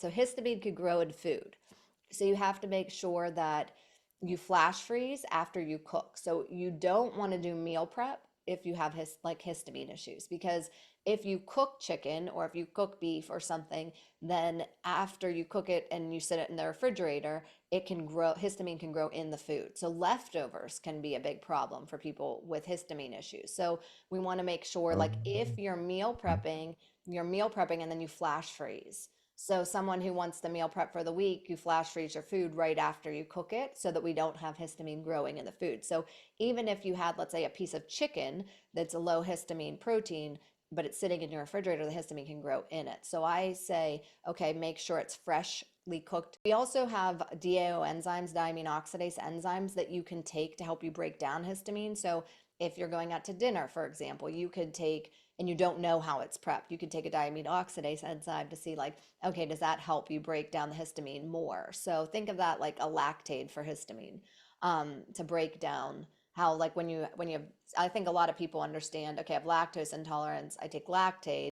So histamine could grow in food. So you have to make sure that you flash freeze after you cook. So you don't want to do meal prep if you have like histamine issues, because if you cook chicken or if you cook beef or something, then after you cook it and you sit it in the refrigerator, it can grow, histamine can grow in the food. So leftovers can be a big problem for people with histamine issues. So we want to make sure, like, if you're meal prepping and then you flash freeze. So someone who wants to meal prep for the week, you flash freeze your food right after you cook it so that we don't have histamine growing in the food. So even if you had, let's say, a piece of chicken that's a low histamine protein, but it's sitting in your refrigerator, the histamine can grow in it. So I say, okay, make sure it's freshly cooked. We also have DAO enzymes, diamine oxidase enzymes, that you can take to help you break down histamine. So if you're going out to dinner, for example, you could take, and you don't know how it's prepped, you could take a diamine oxidase enzyme to see, like, okay, does that help you break down the histamine more? So think of that like a lactate for histamine, to break down how, like, when you have, I think a lot of people understand, okay, I have lactose intolerance, I take lactate.